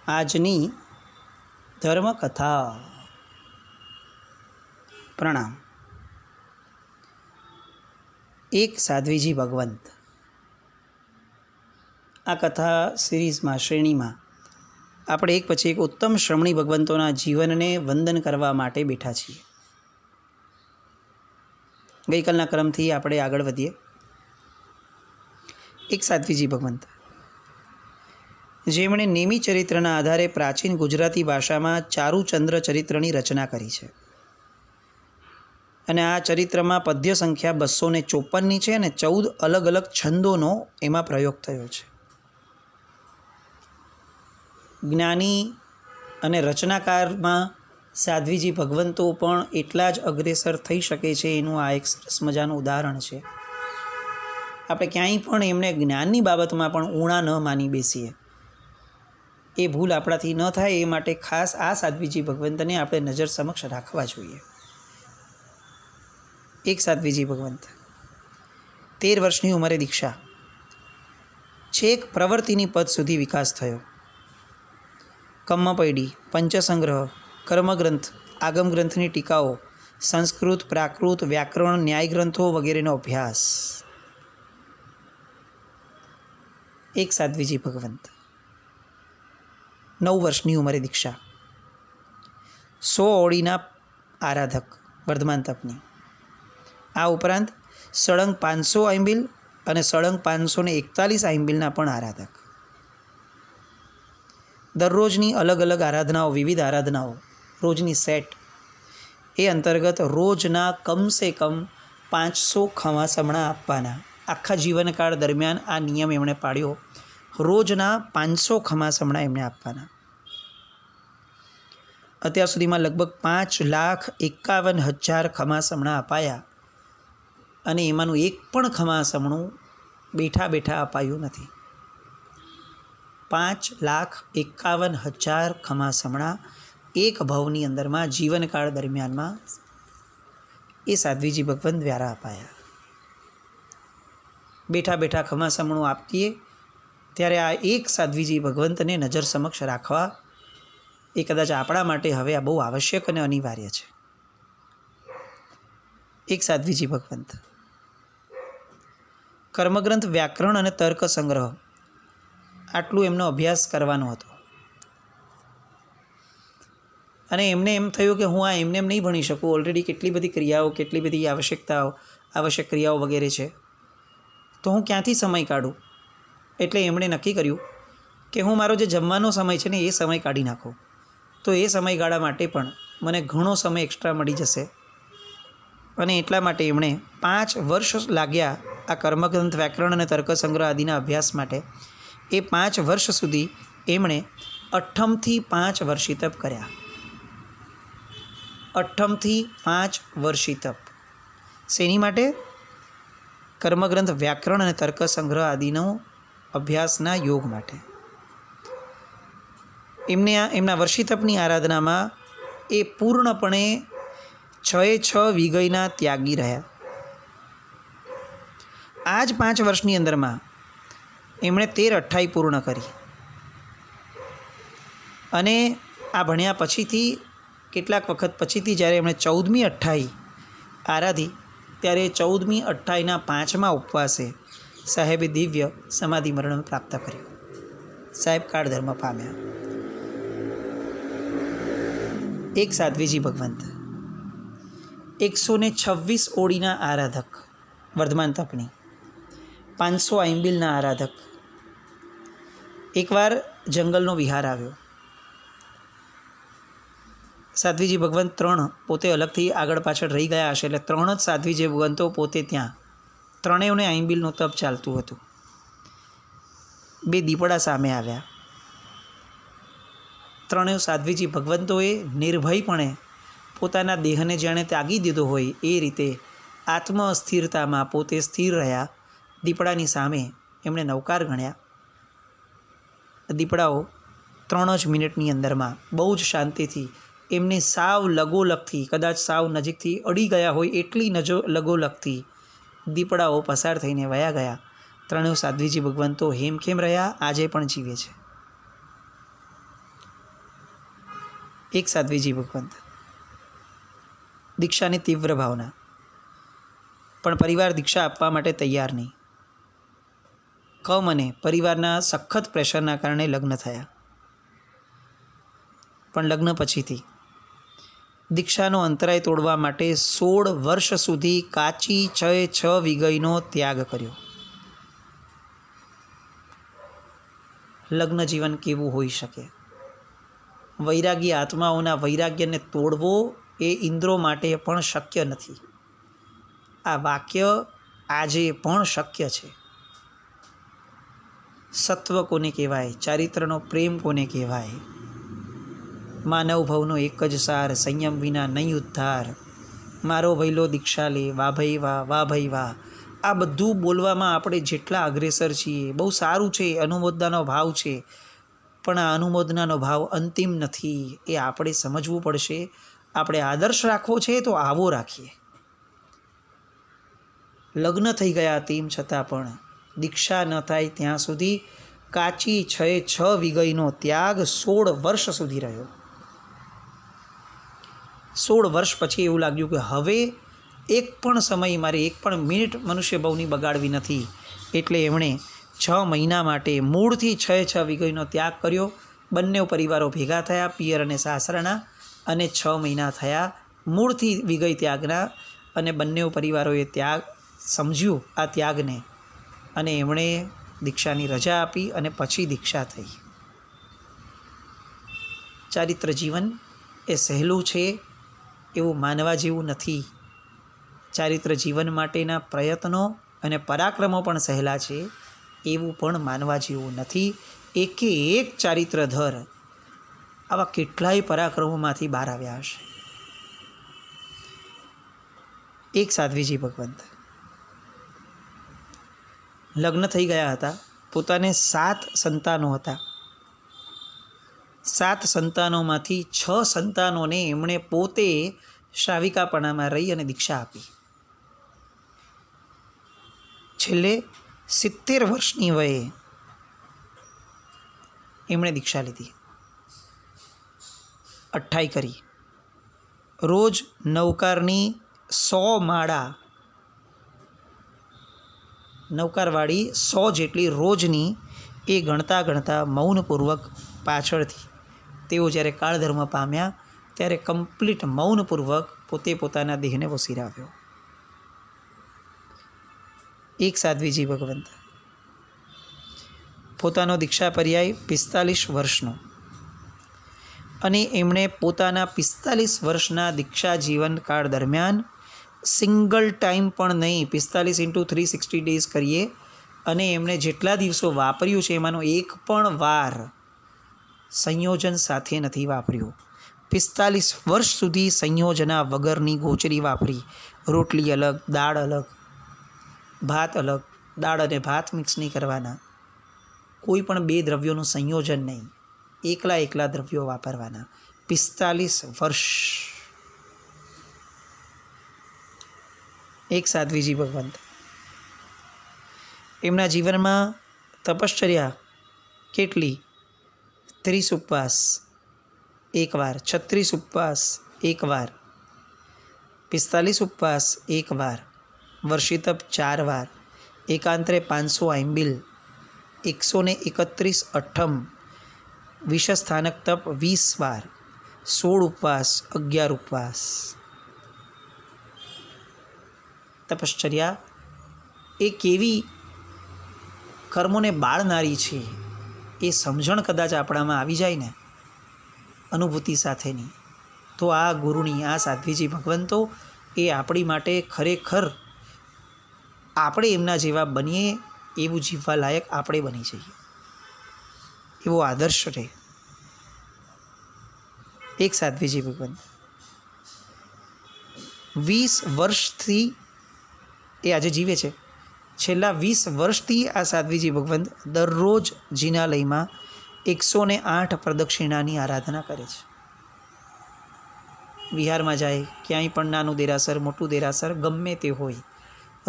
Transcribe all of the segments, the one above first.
આજની ધર્મકથા. પ્રણામ. એક સાધ્વીજી ભગવંત. આ કથા સિરીઝમાં શ્રેણીમાં આપણે એક પછી એક ઉત્તમ શ્રમણી ભગવંતોના જીવનને વંદન કરવા માટે બેઠા છીએ. ગઈકાલના ક્રમથી આપણે આગળ વધીએ. એક સાધ્વીજી ભગવંત જેમણે નેમી ચરિત્રના આધારે પ્રાચીન ગુજરાતી ભાષામાં ચારુચંદ્ર ચરિત્રની રચના કરી છે અને આ ચરિત્રમાં પદ્ય સંખ્યા 254ની છે અને 14 અલગ અલગ છંદોનો એમાં પ્રયોગ થયો છે. જ્ઞાની અને રચનાકારમાં સાધ્વીજી ભગવંતો પણ એટલા જ અગ્રેસર થઈ શકે છે એનું આ એક સરસ મજાનું ઉદાહરણ છે. આપણે ક્યાંય પણ એમને જ્ઞાનની બાબતમાં પણ ઊણા ન માની બેસીએ, એ ભૂલ આપણાથી ન થાય એ માટે ખાસ આ સાધ્વીજી ભગવંતને આપણે નજર સમક્ષ રાખવા જોઈએ. એક સાધ્વીજી ભગવંત 13 વર્ષની ઉંમરે દીક્ષા, છેક પ્રવૃત્તિની પદ સુધી વિકાસ થયો. કમ્મપૈડી, પંચસંગ્રહ, કર્મગ્રંથ, આગમ ગ્રંથની ટીકાઓ, સંસ્કૃત, પ્રાકૃત, વ્યાકરણ, ન્યાય ગ્રંથો વગેરેનો અભ્યાસ. એક સાધ્વીજી ભગવંત 9 વર્ષની ઉંમરે દીક્ષા, 100 ઓળીના આરાધક વર્ધમાન તપની. આ ઉપરાંત સળંગ 500 આંબિલ અને સળંગ 541 આંબિલના પણ આરાધક. દરરોજની અલગ અલગ આરાધનાઓ, વિવિધ આરાધનાઓ, રોજની સેટ, એ અંતર્ગત રોજના કમસે કમ 500 ખમાસમણા આપવાના. આખા જીવનકાળ દરમિયાન આ નિયમ એમણે પાડ્યો. રોજના 500 ખમાસમણા એમણે આપવાના. અત્યાર સુધીમાં લગભગ 5,51,000 ખમાસમણા અપાયા અને એમાંનું એક પણ ખમાસમણું બેઠા બેઠા અપાયું નથી. 5,51,000 ખમાસમણા એક ભવની અંદરમાં જીવનકાળ દરમિયાનમાં એ સાધ્વીજી ભગવંત દ્વારા અપાયા. બેઠા બેઠા ખમાસમણું આપતીએ ત્યારે આ એક સાધ્વીજી ભગવંતને નજર સમક્ષ રાખવા એ કદાચ આપણા માટે હવે આ બહુ આવશ્યક અને અનિવાર્ય છે. એક સાધ્વીજી ભગવંત કર્મગ્રંથ, વ્યાકરણ અને તર્ક સંગ્રહ, આટલું એમનો અભ્યાસ કરવાનો હતો અને એમને એમ થયું કે હું આ એમને એમ નહીં ભણી શકું. ઓલરેડી કેટલી બધી ક્રિયાઓ, કેટલી બધી આવશ્યક ક્રિયાઓ વગેરે છે, તો હું ક્યાંથી સમય કાઢું? એટલે એમણે નક્કી કર્યું કે હું મારો જે જમવાનો સમય છે ને એ સમય કાઢી નાખું, તો એ સમયગાળા માટે પણ મને ઘણો સમય એક્સ્ટ્રા મળી જશે. અને એટલા માટે એમણે 5 વર્ષ લાગ્યા આ કર્મગ્રંથ, વ્યાકરણ અને તર્ક સંગ્રહ આદિના અભ્યાસ માટે. એ 5 વર્ષ સુધી એમણે 8મથી 5 વર્ષી તપ કર્યા. 8મથી 5 વર્ષી તપ શેની માટે? કર્મગ્રંથ, વ્યાકરણ અને તર્ક સંગ્રહ આદિનો અભ્યાસના યોગ માટે. એમના વર્ષી તપની આરાધનામાં એ પૂર્ણપણે 6 વિગયના ત્યાગી રહ્યા. આ જ 5 વર્ષની અંદરમાં એમણે 13 અઠ્ઠાઈ પૂર્ણ કરી અને આ ભણ્યા પછીથી કેટલાક વખત પછીથી જ્યારે એમણે 14મી અઠ્ઠાઈ આરાધી ત્યારે 14મી અઠ્ઠાઈના 5મા ઉપવાસે સાહેબે દિવ્ય સમાધિ મરણ પ્રાપ્ત કર્યું. સાહેબ કાળ ધર્મ પામ્યા. એક સાધ્વીજી ભગવંત 126 ઓળીના આરાધક વર્ધમાન તપની, 500 આંબિલના આરાધક. એકવાર જંગલનો વિહાર આવ્યો. સાધ્વીજી ભગવંત 3 પોતે અલગથી આગળ પાછળ રહી ગયા હશે, એટલે 3 જ સાધ્વીજી ભગવંતો પોતે ત્યાં. 3ેયને આંબિલનું તપ ચાલતું હતું. 2 દીપડા સામે આવ્યા. 3 સાધ્વીજી ભગવંતોએ નિર્ભયપણે પોતાના દેહને જાણે ત્યાગી દીધો હોય એ રીતે આત્મ અસ્થિરતામાં પોતે સ્થિર રહ્યા. દીપડાની સામે એમણે નવકાર ગણ્યા. દીપડાઓ 3 જ મિનિટની અંદરમાં બહુ જ શાંતિથી એમને સાવ લગોલગથી, કદાચ સાવ નજીકથી અડી ગયા હોય એટલી લગોલગથી દીપડાઓ પસાર થઈને વયા ગયા. 3 સાધ્વીજી ભગવંતો હેમખેમ રહ્યા, આજે પણ જીવે છે. એક સાધ્વીજી ભગવંત, દીક્ષાની તીવ્ર ભાવના, પણ પરિવાર દીક્ષા આપવા માટે તૈયાર નહીં. અને પરિવારના સખત પ્રેશરના કારણે લગ્ન થયા. પણ લગ્ન પછીથી દીક્ષાનો અંતરાય તોડવા માટે 16 વર્ષ સુધી કાચી 6 વીઘઈનો ત્યાગ કર્યો. લગ્ન જીવન કેવું હોઈ શકે? વૈરાગી આત્માઓના વૈરાગ્યને તોડવો એ ઇન્દ્રો માટે પણ શક્ય નથી. આ વાક્ય આજે પણ શક્ય છે. સત્વ કોને કહેવાય? ચારિત્રનો પ્રેમ કોને કહેવાય? માનવ ભવનો એક જ સાર, સંયમ વિના નહીં ઉદ્ધાર. મારો ભૈલો દીક્ષા લે, વાહ ભાઈ વાહ, વાહ ભાઈ વાહ. આ બધું બોલવામાં આપણે જેટલા અગ્રેસર છીએ, બહુ સારું છે, અનુમોદનાનો ભાવ છે, પણ આ અનુમોદનાનો ભાવ અંતિમ નથી. એ આપણે સમજવું પડશે. આપણે આદર્શ રાખવો છે તો આવો રાખીએ. લગ્ન થઈ ગયા તેમ છતાં પણ દીક્ષા ન થાય ત્યાં સુધી કાચી 6 વીઘઈનો ત્યાગ 16 વર્ષ સુધી રહ્યો. 16 વર્ષ પછી એવું લાગ્યું કે હવે એક પણ સમય મારે, એક પણ મિનિટ મનુષ્ય ભવની બગાડવી નથી. એટલે એમણે 6 મહિના માટે મૂળથી 6 વીઘઈનો ત્યાગ કર્યો. બંને પરિવારો ભેગા થયા, પિયર અને સાસરાના, અને 6 મહિના થયા મૂળથી વીઘઈ ત્યાગના. અને બંને પરિવારોએ ત્યાગ સમજ્યું, આ ત્યાગને, અને એમણે દીક્ષાની રજા આપી અને પછી દીક્ષા થઈ. ચારિત્ર જીવન એ સહેલું છે એવું માનવા જેવું નથી. ચારિત્ર જીવન માટેના પ્રયત્નો અને પરાક્રમો પણ સહેલા છે એવું પણ માનવા જેવું નથી. એકે એક ચારિત્રધર આવા કેટલાય પરાક્રમોમાંથી બહાર આવ્યા હશે. એક સાધ્વીજી ભગવંત લગ્ન થઈ ગયા હતા. પોતાને 7 સંતાનો હતા. 7 સંતાનોમાંથી 6 સંતાનોને એમણે પોતે શ્રાવિકાપણામાં રહી અને દીક્ષા આપી. છેલ્લે 70 વર્ષની વયે એમણે દીક્ષા લીધી. 28 કરી. રોજ નવકારની 100 માળા, નવકારવાળી 100 જેટલી રોજની, એ ગણતા ગણતા મૌનપૂર્વક પાછળથી તેઓ જ્યારે કાળધર્મ પામ્યા ત્યારે કમ્પ્લીટ મૌનપૂર્વક પોતે પોતાના દેહને વસીરાવ્યો. એક સાધ્વીજી ભગવંત પોતાનો દીક્ષા પર્યાય 45 વર્ષનો, અને એમણે પોતાના 45 વર્ષના દીક્ષા જીવનકાળ દરમિયાન સિંગલ ટાઈમ પણ નહીં, 45 × 360 ડેઝ કરીએ, અને એમણે જેટલા દિવસો વાપર્યું છે એમાંનો એક પણ વાર સંયોજન સાથે નથી વાપર્યું. 45 વર્ષ સુધી સંયોજના વગરની ગોચરી વાપરી. રોટલી અલગ, દાળ અલગ, ભાત અલગ, દાળ અને ભાત મિક્સ નહીં કરવાના. કોઈ પણ 2 દ્રવ્યોનું સંયોજન નહીં, એકલા દ્રવ્યો વાપરવાના. 45 વર્ષ. એક સાધ્વીજી ભગવંત એમના જીવનમાં તપશ્ચર્યા કેટલી? 30 ઉપવાસ એકવાર, 36 ઉપવાસ એકવાર, 45 ઉપવાસ એકવાર, વર્ષિતપ 4 વાર, એકાંતરે 500 આંબિલ, 131 અઠ્ઠમ, વિષસ્થાનક તપ 20 વાર, 16 ઉપવાસ, 11 ઉપવાસ. તપશ્ચર્યા એ કેવી કર્મોને બાળનારી છે એ સમજણ કદાચ આપણામાં આવી જાય ને અનુભૂતિ સાથેની, તો આ ગુરુની, આ સાધ્વીજી ભગવંતો એ આપણી માટે ખરેખર આપણે એમના જેવા બનીએ એવું જીવવા લાયક આપણે બની જઈએ, એવો આદર્શ રહે. એક સાધ્વીજી ભગવંત 20 વર્ષથી એ આજે જીવે છે. છેલ્લા 20 વર્ષથી આ સાધ્વીજી ભગવંત દરરોજ જિનાલયમાં 108 પ્રદક્ષિણાની આરાધના કરે છે. વિહારમાં જાય, ક્યાંય પણ નાનું દેરાસર, મોટું દેરાસર, ગમે તે હોય,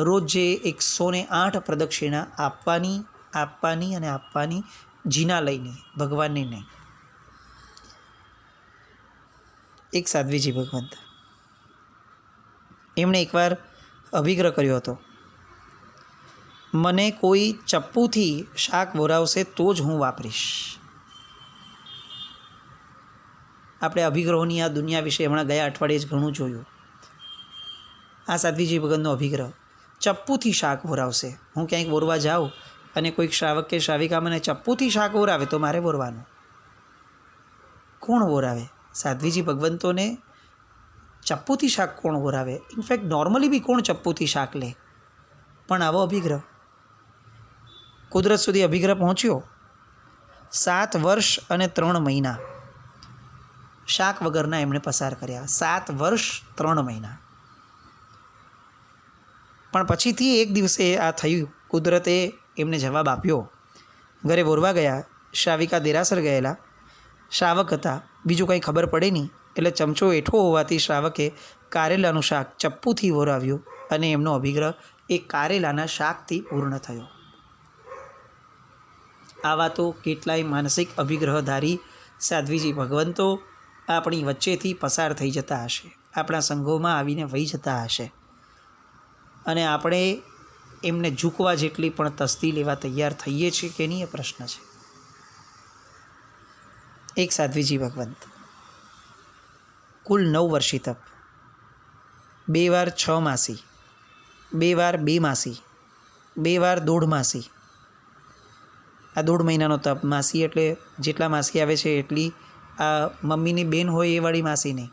રોજે 108 પ્રદક્ષિણા આપવાની અને આપવાની, જિનાલયની, ભગવાનની નહીં. એક સાધ્વીજી ભગવંત, એમણે એકવાર અભિગ્રહ કર્યો હતો, મને કોઈ ચપ્પુથી શાક વોરાવશે તો જ હું વાપરીશ. આપણે અભિગ્રહોની આ દુનિયા વિશે હમણાં ગયા અઠવાડિયે જ ઘણું જોયું. આ સાધ્વીજી ભગતનો અભિગ્રહ, ચપ્પુથી શાક વોરાવશે. હું ક્યાંક વોરવા જાઉં અને કોઈક શ્રાવક કે શ્રાવિકા મને ચપ્પુથી શાક વોરાવે તો મારે વોરવાનું. કોણ વોરાવે? સાધ્વીજી ભગવંતોને ચપ્પુથી શાક કોણ વોરાવે? ઇનફેક્ટ નોર્મલી બી કોણ ચપ્પુથી શાક લે? પણ આવો અભિગ્રહ કુદરત સુધી અભિગ્રહ પહોંચ્યો. 7 વર્ષ અને 3 મહિના શાક વગરના એમણે પસાર કર્યા. 7 વર્ષ 3 મહિના. પણ પછીથી એક દિવસે આ થયું, કુદરતે એમને જવાબ આપ્યો. ઘરે વોરવા ગયા, શ્રાવિકા દેરાસર ગયેલા, શ્રાવક હતા, બીજું કંઈ ખબર પડે નહીં એટલે ચમચો એઠો હોવાથી શ્રાવકે કારેલાનું શાક ચપ્પુથી વોરાવ્યું અને એમનો અભિગ્રહ એ કારેલાના શાકથી પૂર્ણ થયો. આવા તો કેટલાય માનસિક અભિગ્રહધારી સાધ્વીજી ભગવંતો આપણી વચ્ચેથી પસાર થઈ જતા હશે, આપણા સંઘોમાં આવીને વહી જતા હશે, અને આપણે એમને ઝૂકવા જેટલી પણ તસ્તી લેવા તૈયાર થઈએ છીએ કે નહીં, એ પ્રશ્ન છે. એક સાધ્વીજી ભગવંત, કુલ 9 વર્ષી તપ, 2 વાર 6 માસી, 2 વાર 2 માસી, 2 વાર 1.5 માસી. આ 1.5 મહિનાનો તપ. માસી એટલે જેટલા માસી આવે છે એટલી, આ મમ્મીની બેન હોય એ વાળી માસી નહીં.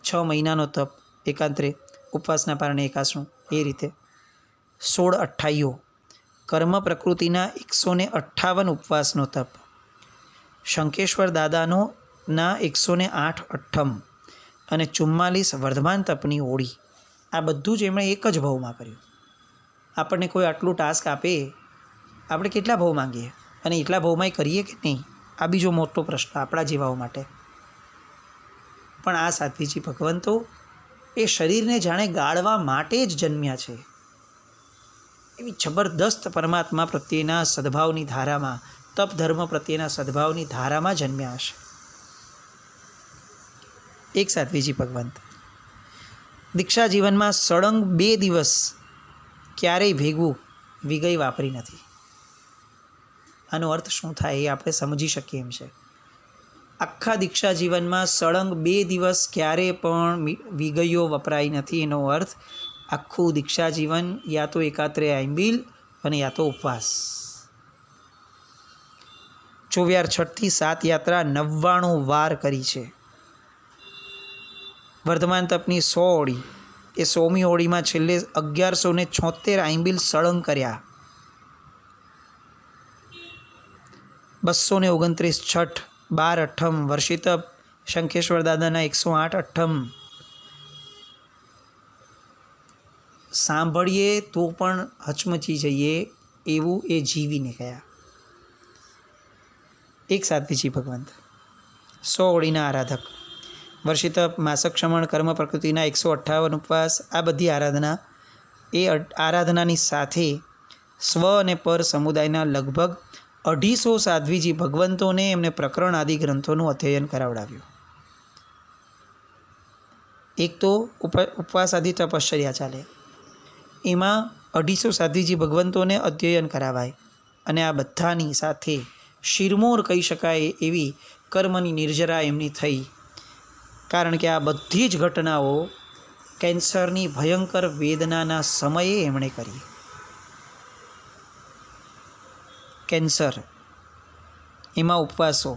6 મહિનાનો તપ, એકાંતરે ઉપવાસના પારણે એકાસણું, એ રીતે 16 અઠ્ઠાઈઓ, કર્મ પ્રકૃતિના 158 ઉપવાસનો તપ, શંખેશ્વર દાદાનો ના 108 અઠ્ઠમ અને 44 વર્ધમાન તપની ઓળી. આ બધું જ એમણે એક જ ભાવમાં કર્યું. આપણને કોઈ આટલું ટાસ્ક આપે, આપણે કેટલા ભાવ માંગીએ અને એટલા ભાવમાંય કરીએ કે નહીં, આ બીજો મોટો પ્રશ્ન આપણા જેવાઓ માટે. પણ આ સાધ્વીજી ભગવંતો એ શરીરને જાણે ગાળવા માટે જ જન્મ્યા છે. એવી જબરદસ્ત પરમાત્મા પ્રત્યેના સદભાવની ધારામાં, તપ ધર્મ પ્રત્યેના સદભાવની ધારામાં જન્મ્યા હશે. એક સાધ્વીજી ભગવંત, દીક્ષા જીવનમાં સળંગ 2 દિવસ ક્યારેય ભેગું વિગઈ વાપરી નથી. આનો અર્થ શું થાય એ આપણે સમજી શકીએ એમ છે. આખા દીક્ષા જીવનમાં સળંગ 2 દિવસ ક્યારેય પણ વિગઈઓ વપરાઈ નથી. એનો અર્થ આખું દીક્ષા જીવન યા તો એકાત્રે આંબીલ અને યા તો ઉપવાસ. 24 થી 7 યાત્રા 99 વાર કરી છે. વર્ધમાન તપની 100 ઓળી, એ 100મી ઓળીમાં છેલ્લે 1176 આંબીલ સળંગ કર્યા. 229 છઠ, 12 અઠ્ઠમ, વર્ષિતપ, શંખેશ્વર દાદાના 108 અઠ્ઠમ. સાંભળીએ તો પણ હચમચી જઈએ એવું એ જીવીને ગયા. એક સાધ્વીજી ભગવંત, 100 ઓળીના આરાધક, વર્ષિતપ, માસક ક્ષમણ, કર્મ પ્રકૃતિના 158 ઉપવાસ. આ બધી આરાધના, એ આરાધનાની સાથે સ્વ અને પર સમુદાયના લગભગ 250 સાધ્વીજી ભગવંતોને એમને પ્રકરણ આદિ ગ્રંથોનું અધ્યયન કરાવડાવ્યું. એક તો ઉપવાસ આદિ તપશ્ચર્યા ચાલે, એમાં 250 સાધ્વીજી ભગવંતોને અધ્યયન કરાવાય, અને આ બધાની સાથે શિરમોર કહી શકાય એવી કર્મની નિર્જરા એમની થઈ. કારણ કે આ બધી જ ઘટનાઓ કેન્સરની ભયંકર વેદનાના સમયે એમણે કરી. કેન્સર, એમાં ઉપવાસો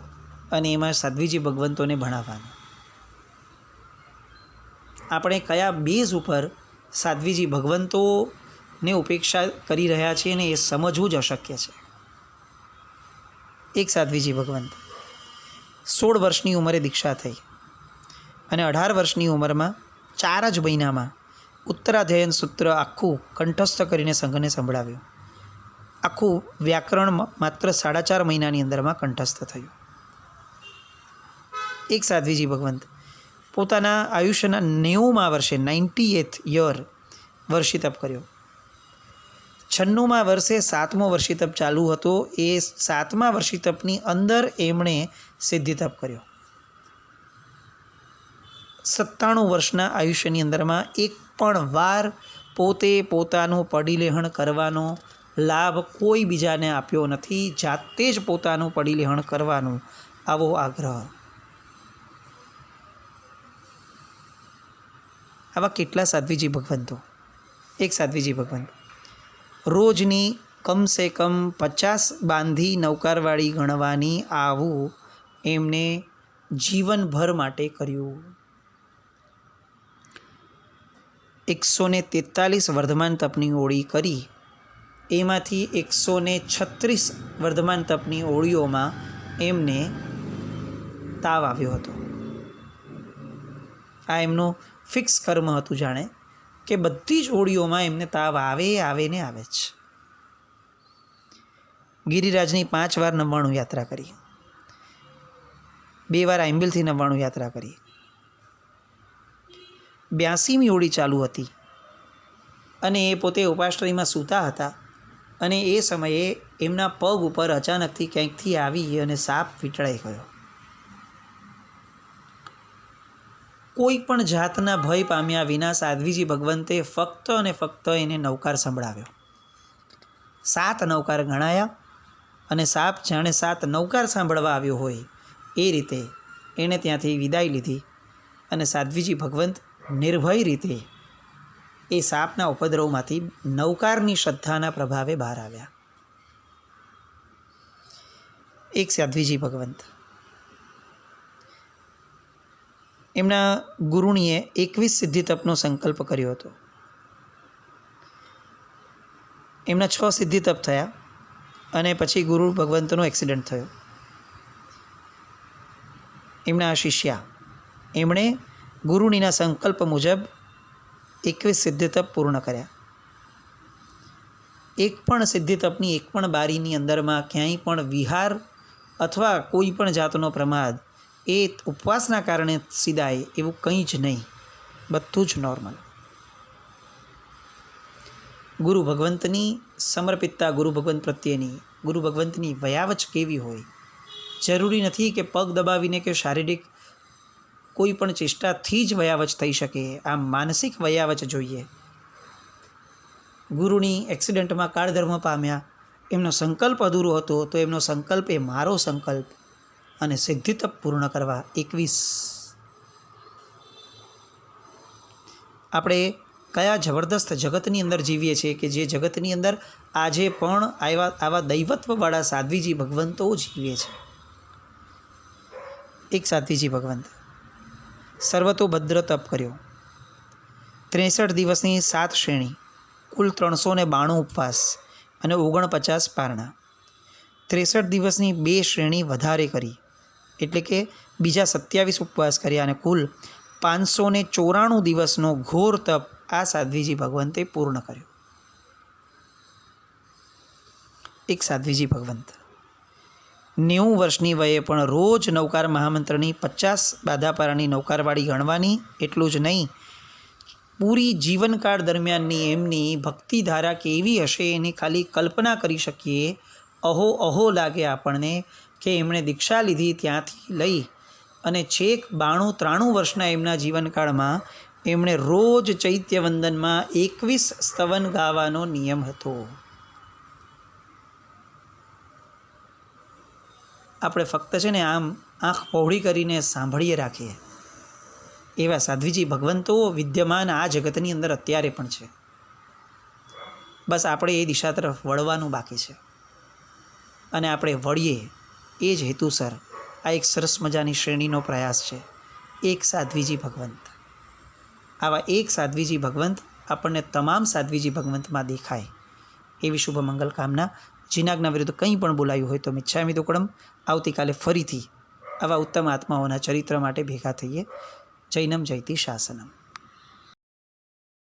અને એમાં સાધ્વીજી ભગવંતોને ભણાવવાનું. આપણે કયા બેઝ ઉપર સાધ્વીજી ભગવંતોને ઉપેક્ષા કરી રહ્યા છીએ ને એ સમજવું જ અશક્ય છે. એક સાધ્વીજી ભગવંત 16 વર્ષની ઉંમરે દીક્ષા થઈ અને 18 વર્ષની ઉંમરમાં 4 જ મહિનામાં ઉત્તરાધ્યયન સૂત્ર આખું કંઠસ્થ કરીને સંઘને સંભળાવ્યું. આખું વ્યાકરણ માત્ર 4.5 મહિનાની અંદરમાં કંઠસ્થ થયું. એક સાધ્વીજી ભગવંત પોતાના આયુષ્યના 90મા વર્ષે 98th યર વર્ષિતપ કર્યો. 96મા વર્ષે 7મો વર્ષિતપ ચાલુ હતો. એ 7મા વર્ષિતપની અંદર એમણે સિદ્ધિતપ કર્યો. 97 વર્ષના આયુષ્યની અંદરમાં એક પણ વાર પોતે પોતાનું પડીલેહણ કરવાનો લાભ કોઈ બીજાને આપ્યો નથી. જાતે જ પોતાનું પડીલેહણ કરવાનું આવો આગ્રહ. આવા કેટલા સાધ્વીજી ભગવંતો. એક સાધ્વીજી ભગવંત રોજની કમસે કમ 50 બાંધી નૌકારવાળી ગણવાની આવું એમને જીવનભર માટે કર્યું. 143 વર્ધમાન તપની ઓળી કરી, એમાંથી 136 વર્ધમાન તપની ઓળીઓમાં એમને તાવ આવ્યો હતો. આ એમનું ફિક્સ કર્મ હતું, જાણે કે બધી જ ઓળીઓમાં એમને તાવ આવે ને આવે જ. ગિરિરાજની 5 વાર 99 યાત્રા કરી, 2 વાર આંબિલથી 99 યાત્રા કરી. 82મી ઓળી ચાલુ હતી અને એ પોતે ઉપાશ્રયમાં સૂતા હતા અને એ સમયે એમના પગ ઉપર અચાનકથી ક્યાંકથી આવી અને સાપ વીંટળાઈ ગયો. કોઈ પણ જાતના ભય પામ્યા વિના સાધ્વીજી ભગવંતે ફક્ત અને ફક્ત એને નવકાર સંભળાવ્યો. 7 નવકાર ગણાયા અને સાપ જાણે 7 નવકાર સાંભળવા આવ્યો હોય એ રીતે એણે ત્યાંથી વિદાય લીધી અને સાધ્વીજી ભગવંત નિર્ભય રીતે એ સાપના ઉપદ્રવમાંથી નવકારની શ્રદ્ધાના પ્રભાવે બહાર આવ્યા. એક સાધ્વીજી ભગવંત એમના ગુરુણીએ 21 સિદ્ધિ તપનો સંકલ્પ કર્યો હતો. એમના 6 સિદ્ધિ તપ થયા અને પછી ગુરુ ભગવંતનો એક્સિડન્ટ થયો. એમના શિષ્યા એમણે ગુરુણીના સંકલ્પ મુજબ 21 સિદ્ધિ તપ પૂર્ણ કર્યા. એક પણ સિદ્ધિ તપની એક પણ બારીની અંદરમાં ક્યાંય પણ વિહાર અથવા કોઈ પણ જાતનો પ્રમાદ એ ઉપવાસના કારણે સિદાય એવું કંઈ જ નહીં. બધું જ નોર્મલ. ગુરુ ભગવંતની સમર્પિતતા, ગુરુ ભગવંત પ્રત્યેની, ગુરુ ભગવંતની વયાવચ કેવી હોય. જરૂરી નથી કે પગ દબાવીને કે શારીરિક કોઈ પણ ચેષ્ટાથી જ વયાવચ થઈ શકે. આ માનસિક વયાવચ જોઈએ. ગુરુની એક્સિડન્ટમાં કાળધર્મ પામ્યા, એમનો સંકલ્પ અધૂરો હતો, તો એમનો સંકલ્પ એ મારો સંકલ્પ અને સિદ્ધિ તપ પૂર્ણ કરવા 21. આપણે કયા જબરદસ્ત જગતની અંદર જીવીએ છીએ કે જે જગતની અંદર આજે પણ આવા દૈવત્વવાળા સાધ્વીજી ભગવંતો જીવે છે. એક સાધ્વીજી ભગવંત સર્વતોભદ્ર તપ કર્યો. 63 દિવસની 7 શ્રેણી, કુલ 392 ઉપવાસ અને 49 પારણા. 63 દિવસની 2 શ્રેણી વધારે કરી, એટલે કે બીજા 27 ઉપવાસ કર્યા અને કુલ 594 દિવસનો ઘોર તપ આ સાધ્વીજી ભગવંતે પૂર્ણ કર્યો. એક સાધ્વીજી ભગવંત 90 વર્ષની વયે પણ રોજ નવકાર મહામંત્રની 50 બાધાપારાની નવકારવાળી ગણવાની. એટલું જ નહીં, પૂરી જીવનકાળ દરમિયાનની એમની ભક્તિધારા કેવી હશે એની ખાલી કલ્પના કરી શકીએ. અહો અહો લાગે આપણને કે એમણે દીક્ષા લીધી ત્યાંથી લઈ અને છેક 92-93 વર્ષના એમના જીવનકાળમાં એમણે રોજ ચૈત્યવંદનમાં 21 સ્તવન ગાવાનો નિયમ હતો. આપણે ફક્ત છે ને આમ આંખ પહોળી કરીને સાંભળીએ રાખીએ. એવા સાધ્વીજી ભગવંતો વિદ્યમાન આ જગતની અંદર અત્યારે પણ છે. બસ આપણે એ દિશા તરફ વળવાનું બાકી છે અને આપણે વળીએ એ જ હેતુસર આ એક સરસ મજાની શ્રેણીનો પ્રયાસ છે. એક સાધ્વીજી ભગવંત. આવા એક સાધ્વીજી ભગવંત આપણને તમામ સાધ્વીજી ભગવંતમાં દેખાય એવી શુભ મંગલ કામના. જીનાજ્ઞા વિરુદ્ધ કંઈ પણ બોલાયું હોય તો મિચ્છામિ દુક્કડમ. આવતીકાલે ફરીથી આવા ઉત્તમ આત્માઓના ચરિત્ર માટે ભેગા થઈએ. જૈનમ જયતિ શાસનમ.